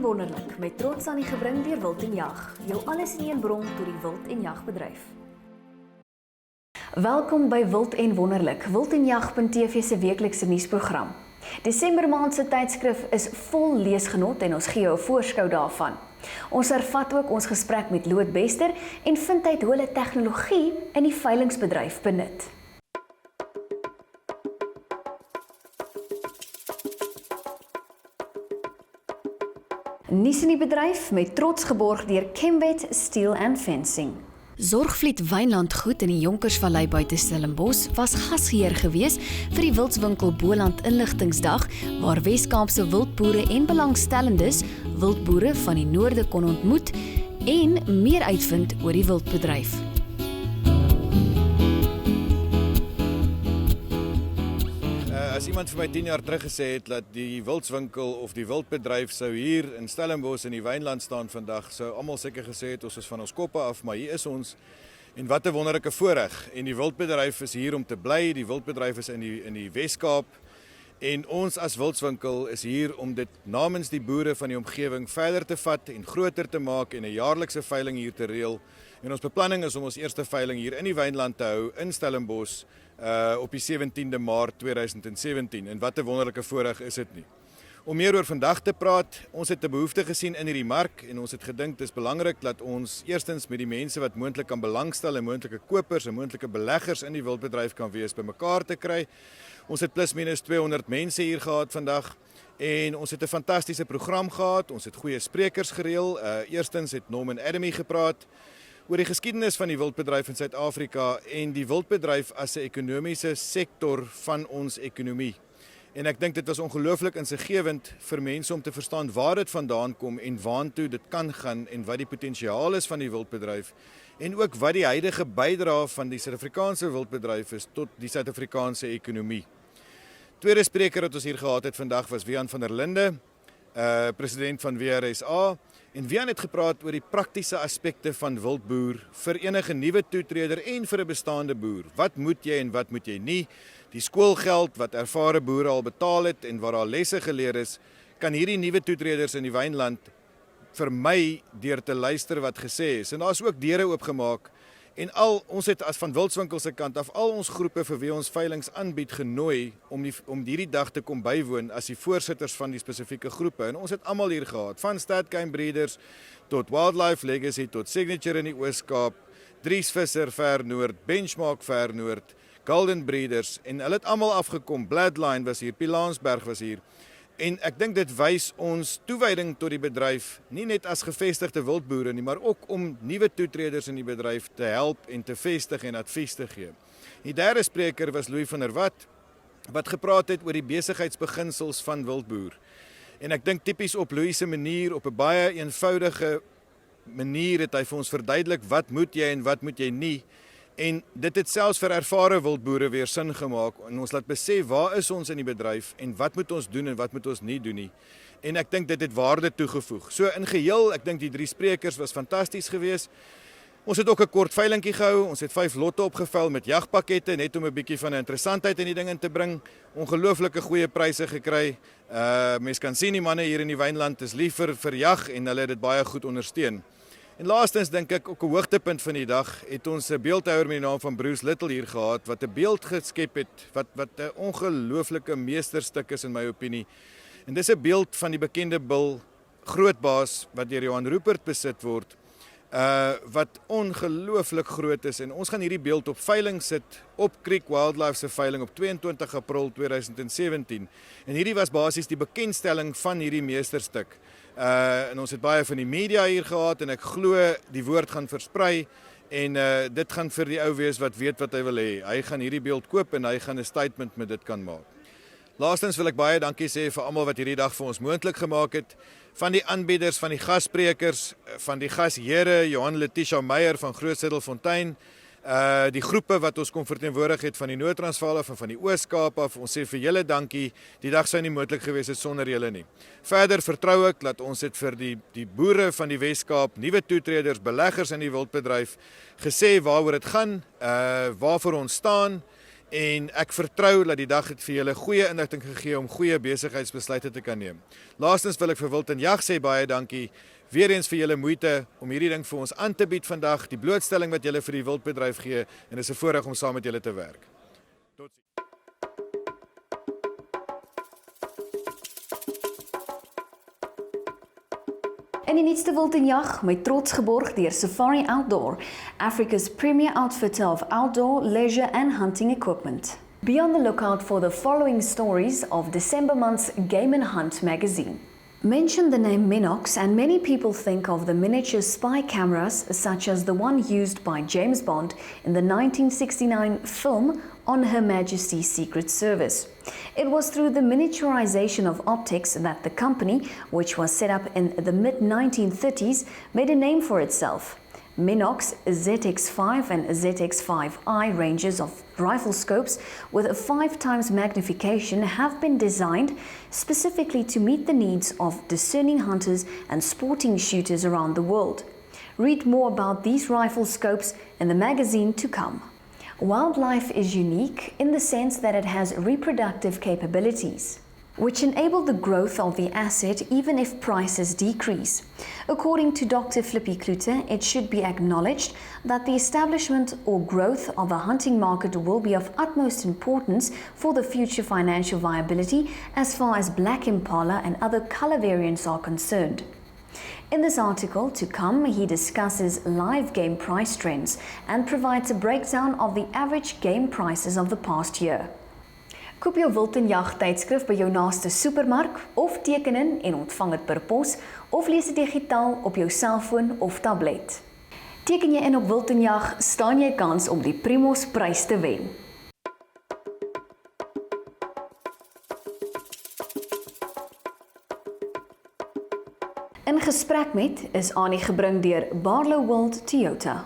Wonderlik met trots aan die gebring deur Wild en Jag, jou alles in een bron tot die wild en jagbedryf. Welkom by Wild en Wonderlik, Wild en Jag.tv se weeklikse nuusprogram. Desember maand se tydskrif is vol leesgenot en ons gee jou 'n voorskou daarvan. Ons hervat ook ons gesprek met Loot Bester en vind uit hoe hulle tegnologie in die veilingsbedryf benut. Nuus in die bedryf met trots geborg deur Chemwet Steel and Fencing. Zorgvliet Wynlandgoed in die Jonkersvallei buite Stellenbosch was gasheer gewees vir die Wildswinkel Boland Inligtingsdag, waar Wes-Kaapse wildboere en belangstellendes wildboere van die noorde kon ontmoet en meer uitvind oor die wildbedryf. As iemand vir my 10 jaar terug gesê het dat die wildswinkel of die wildbedryf sou hier in Stellenbosch in die Wynland staan vandag, sou almal seker gesê het ons is van ons koppe af, maar hier is ons en wat 'n wonderlike voorreg. En die wildbedryf is hier om te bly, die wildbedryf is in die Wes-Kaap en ons as wildswinkel is hier om dit namens die boere van die omgewing verder te vat en groter te maak en 'n jaarlikse veiling hier te reël. En ons beplanning is om ons eerste veiling hier in die Wynland te hou in Stellenbosch op die 17de Maart 2017 en wat 'n wonderlike voorreg is dit nie. Om meer oor vandag te praat, ons het 'n behoefte gesien in hierdie mark en ons het gedink dis belangrik dat ons eerstens met die mense wat moontlik kan belangstel en moontlike kopers en moontlike beleggers in die wildbedryf kan wees bymekaar te kry. Ons het plus minus 200 mense hier gehad vandag en ons het 'n fantastiese program gehad, ons het goeie sprekers gereël. Eerstens het Norman Adamy gepraat oor die geskiedenis van die wildbedryf in Suid-Afrika en die wildbedryf as 'n ekonomiese sektor van ons ekonomie. En ek dink dit was ongelooflik insiggewend vir mense om te verstaan waar dit vandaan kom en waantoe dit kan gaan en wat die potensiaal is van die wildbedryf en ook wat die huidige bydrae van die Suid-Afrikaanse wildbedryf is tot die Suid-Afrikaanse ekonomie. Tweede spreker wat ons hier gehad het vandag was Wiaan van der Linde, president van WRSA. En Wiaan het gepraat oor die praktiese aspekte van wildboer vir enige nuwe toetreder en vir 'n bestaande boer. Wat moet jy en wat moet jy nie? Die skoolgeld wat ervare boere al betaal het en waar daar lesse geleer is, kan hierdie nuwe toetreders in die Wynland vermy deur te luister wat gesê is. En daar is ook deure oopgemaak en ons het as van Wildswinkel se kant af al ons groepe vir wie ons veilings aanbied genooi om hierdie dag te kom bywoon as die voorsitters van die spesifieke groepe. En ons het almal hier gehad, van Statcane Breeders tot Wildlife Legacy tot Signature in die Oos-Kaap, Dries Visser ver noord, Benchmark ver noord, Golden Breeders en hulle het almal afgekom. Bloodline was hier, Pilansberg was hier. En ek dink dit wys ons toewyding tot die bedryf, nie net as gevestigde wildboere nie, maar ook om nuwe toetreders in die bedryf te help en te vestig en advies te gee. Die derde spreker was Louis van der Walt, wat gepraat het oor die besigheidsbeginsels van wildboer. En ek dink tipies op Louis se manier, op 'n baie eenvoudige manier het hy vir ons verduidelik wat moet jy en wat moet jy nie. En dit het selfs vir ervare wildboere weer sin gemaak en ons laat besef waar is ons in die bedryf en wat moet ons doen en wat moet ons nie doen nie. En ek dink dit het waarde toegevoeg. So in geheel, ek dink die 3 sprekers was fantasties geweest. Ons het ook 'n kort veilingkie gehou. Ons het 5 lotte opgevuil met jagpakkette net om 'n bietjie van 'n interessantheid in die ding in te bring. Ongelooflike goeie pryse gekry. Mens kan sien die manne hier in die Wynland is lief vir jag en hulle het dit baie goed ondersteun. En laastens dink ek ook 'n hoogtepunt van die dag het ons 'n beeldhouer met die naam van Bruce Little hier gehad wat 'n beeld geskep het wat 'n ongelooflike meesterstuk is in my opinie. En dis 'n beeld van die bekende bil Grootbaas wat deur Johan Rupert besit word. Wat ongelooflik groot is en ons gaan hierdie beeld op veiling sit op Creek Wildlife se veiling op 22 April 2017. En hierdie was basies die bekendstelling van hierdie meesterstuk. En ons het baie van die media hier gehad en ek glo die woord gaan versprei en dit gaan vir die ou wees wat weet wat hy wil hê. Hy gaan hierdie beeld koop en hy gaan 'n statement met dit kan maak. Laastens wil ek baie dankie sê vir almal wat hierdie dag vir ons moontlik gemaak het. Van die aanbieders, van die gassprekers, van die gasheere, Johan Letitia Meyer van Groot Siddelfontein, die groepe wat ons kom verteenwoordig het van die Noord-Transvaal af en van die Oos-Kaap af. Ons sê vir julle dankie. Die dag sou nie moontlik gewees het sonder julle nie. Verder vertrou ek dat ons het vir die boere van die Wes-Kaap, nuwe toetreders, beleggers in die wildbedryf gesê waaroor dit gaan, waarvoor ons staan En ek vertrou dat die dag het vir julle goeie inligting gegee om goeie besigheidsbesluite te kan neem. Laastens wil ek vir Wild en Jag sê baie dankie. Weer eens vir julle moeite om hierdie ding vir ons aan te bied vandag, die blootstelling wat julle vir die wildbedryf gee, en dit is 'n voorreg om saam met julle te werk. Tot ziens. En die nuutste Wild en Jag, met trots geborg deur Safari Outdoor, Africa's premier outfitter of outdoor, leisure and hunting equipment. Be on the lookout for the following stories of December month's Game and Hunt magazine. Mention the name Minox and many people think of the miniature spy cameras such as the one used by James Bond in the 1969 film On Her Majesty's Secret Service. It was through the miniaturization of optics that the company, which was set up in the mid-1930s, made a name for itself. Minox ZX5 and ZX5i ranges of rifle scopes with a 5 times magnification have been designed specifically to meet the needs of discerning hunters and sporting shooters around the world. Read more about these rifle scopes in the magazine to come. Wildlife is unique in the sense that it has reproductive capabilities, which enable the growth of the asset even if prices decrease. According to Dr. Flippy Klute, it should be acknowledged that the establishment or growth of a hunting market will be of utmost importance for the future financial viability as far as black impala and other color variants are concerned. In this article to come, he discusses live game price trends and provides a breakdown of the average game prices of the past year. Koop jou Wild en Jag tydskrif by jou naaste supermark of teken in en ontvang dit per pos of lees dit digitaal op jou selfoon of tablet. Teken jy in op Wild en Jag, staan jy kans om die Primos prys te wen. In gesprek met is Annie gebring deur Barlow World Toyota.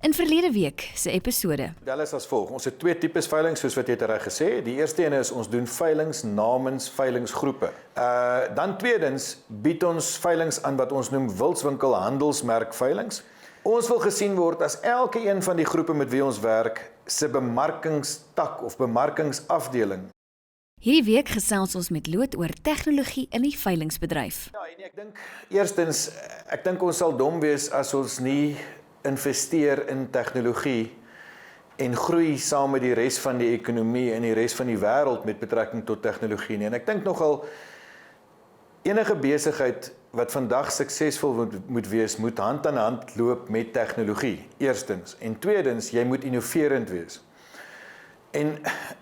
In verlede week se episode. Dit is as volg. Ons het 2 tipes veiling soos wat jy reg gesê het. Die eerste een is ons doen veilings namens veilingsgroepe. Dan tweedens bied ons veilings aan wat ons noem wildswinkel handelsmerk veilings. Ons wil gesien word as elke een van die groepe met wie ons werk se bemarkingstak of bemarkingsafdeling. Hierdie week gesels ons met Loot oor tegnologie in die veilingsbedryf. Ja, en ek dink eerstens, ek dink ons sal dom wees as ons nie investeer in tegnologie en groei saam met die res van die ekonomie en die res van die wêreld met betrekking tot tegnologie nie. En ek dink nogal enige besigheid wat vandag suksesvol moet wees, moet hand aan hand loop met tegnologie, eerstens. En tweedens, jy moet innoverend wees. En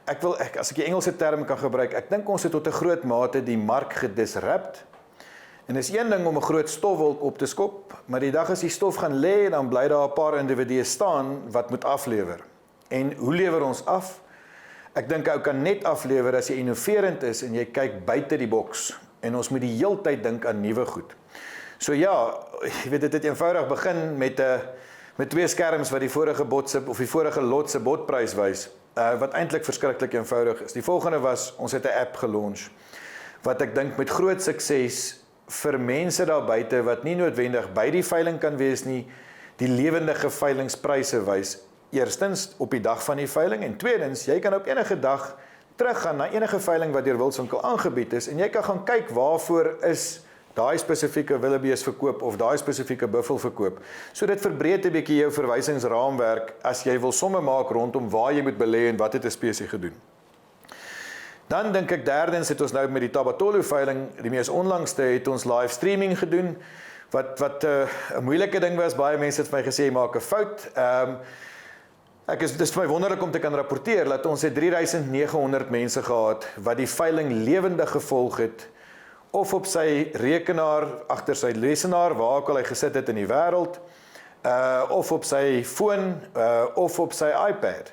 as ek die Engelse term kan gebruik, ek dink ons het tot 'n groot mate die mark gedisrupt. En is een ding om 'n groot stofwolk op te skop, maar die dag as die stof gaan lê, dan bly daar 'n paar individue staan wat moet aflewer. En hoe lewer ons af? Ek dink ou kan net aflewer as jy innoverend is en jy kyk buite die boks. En ons moet die heeltyd dink aan nuwe goed. So ja, jy weet dit het eenvoudig begin met 2 skerms wat die vorige lot se botprys wys, wat eintlik verskriklik eenvoudig is. Die volgende was, ons het 'n app gelaunch, wat ek dink met groot sukses vir mense daar buite wat nie noodwendig by die veiling kan wees nie, die lewendige veilingspryse wys. Eerstens op die dag van die veiling en tweedens, jy kan op enige dag teruggaan na enige veiling wat deur Wildswinkel aangebied is en jy kan gaan kyk waarvoor is daai spesifieke wildebees verkoop of daai spesifieke buffel verkoop. So dit verbreed 'n bietjie jou verwysingsraamwerk as jy wil somme maak rondom waar jy moet belê en wat het 'n spesie gedoen. Dan dink ek derdens het ons nou met die Tabatolo veiling, die mees onlangste het ons live streaming gedoen, wat 'n moeilike ding was. Baie mense het vir my gesê jy maak 'n fout. Dit is vir my wonderlik om te kan rapporteer dat ons het 3900 mense gehad wat die veiling lewendig gevolg het, of op sy rekenaar, agter sy lesenaar, waar ook al hy gesit het in die wêreld, of op sy foon, of op sy iPad.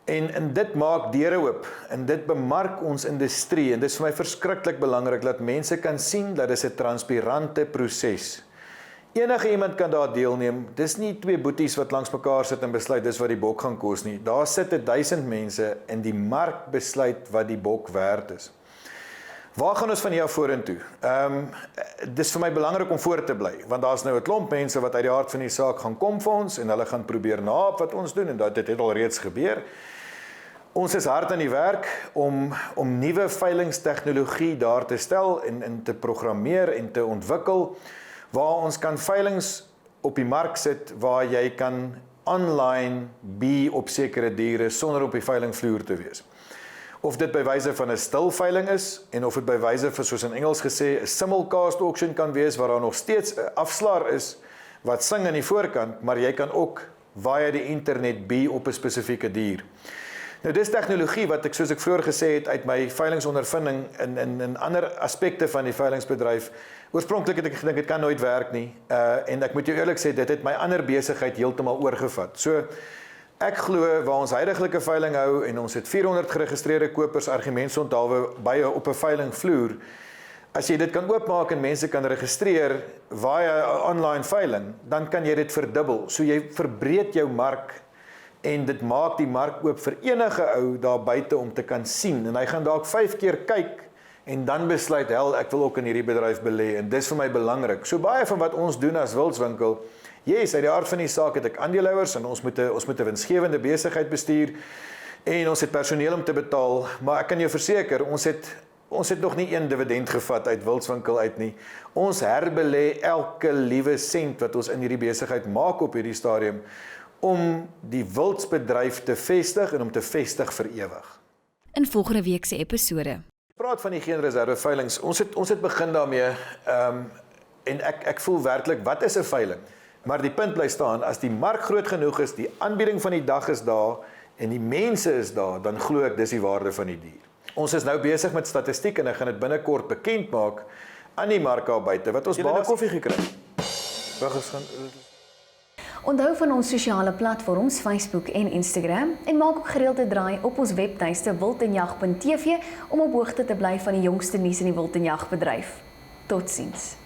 En dit maak deure oop, en dit bemark ons industrie, en dit is vir my verskriklik belangrik, dat mense kan sien, dat dit is 'n transparante proses. Enige iemand kan daar deelneem, dis nie 2 boeties wat langs mekaar sit en besluit, dis wat die bok gaan kos nie. Daar sit 1000 mense, en die mark besluit wat die bok werd is. Waar gaan ons van hier af vorentoe? Dis vir my belangrik om voor te bly, want daar's nou 'n klomp mense wat uit die hart van die saak gaan kom vir ons en hulle gaan probeer naap wat ons doen en dit het al reeds gebeur. Ons is hard aan die werk om nuwe veilingstegnologie daar te stel en te programmeer en te ontwikkel waar ons kan veilings op die mark sit waar jy kan online be op sekere diere sonder op die veilingvloer te wees. Of dit by wyse van 'n stilveiling is en of dit by wyse van, soos in Engels gesê, 'n simulcast auction kan wees waar daar nog steeds 'n afslaer is wat sing aan die voorkant, maar jy kan ook via die internet be op 'n spesifieke dier. Nou dis tegnologie wat ek, soos ek vroeër gesê het, uit my veilingsondervinding in ander aspekte van die veilingsbedryf, oorspronklik het ek gedink dit kan nooit werk nie, en ek moet jou eerlik sê, dit het my ander besigheid heeltemal oorgevat. So, ek glo waar ons huidigelike veiling hou en ons het 400 geregistreerde kopers argumentsonthaalwe op 'n veilingvloer, as jy dit kan oopmaak en mense kan registreer via 'n online veiling, dan kan jy dit verdubbel. So jy verbreed jou mark en dit maak die mark oop vir enige ou daar buite om te kan sien. En hy gaan dalk 5 keer kyk en dan besluit, ek wil ook in hierdie bedryf belê en dis vir my belangrik. So baie van wat ons doen as Wildswinkel, uit die aard van die saak het ek aandeelhouers en ons moet 'n winsgewende besigheid bestuur en ons het personeel om te betaal, maar ek kan jou verseker, ons het nog nie een dividend gevat uit Wildswinkel uit nie. Ons herbelê elke liewe sent wat ons in hierdie besigheid maak op hierdie stadium om die wildsbedryf te vestig en om te vestig vir ewig. In volgende week se episode. Praat van die geen reserve veilings. Ons het begin daarmee en ek voel werklik, wat is 'n veiling? Maar die punt bly staan, as die mark groot genoeg is, die aanbieding van die dag is daar en die mense is daar, dan glo ek dis die waarde van die dier. Ons is nou besig met statistiek en ek gaan dit binnekort bekend maak aan die mark daar buite wat ons baie koffie gekry. Onthou van ons sosiale platforms Facebook en Instagram en maak ook gereelde draai op ons webtuiste wildenjag.tv om op hoogte te bly van die jongste nuus in die wild en jagbedryf. Totsiens.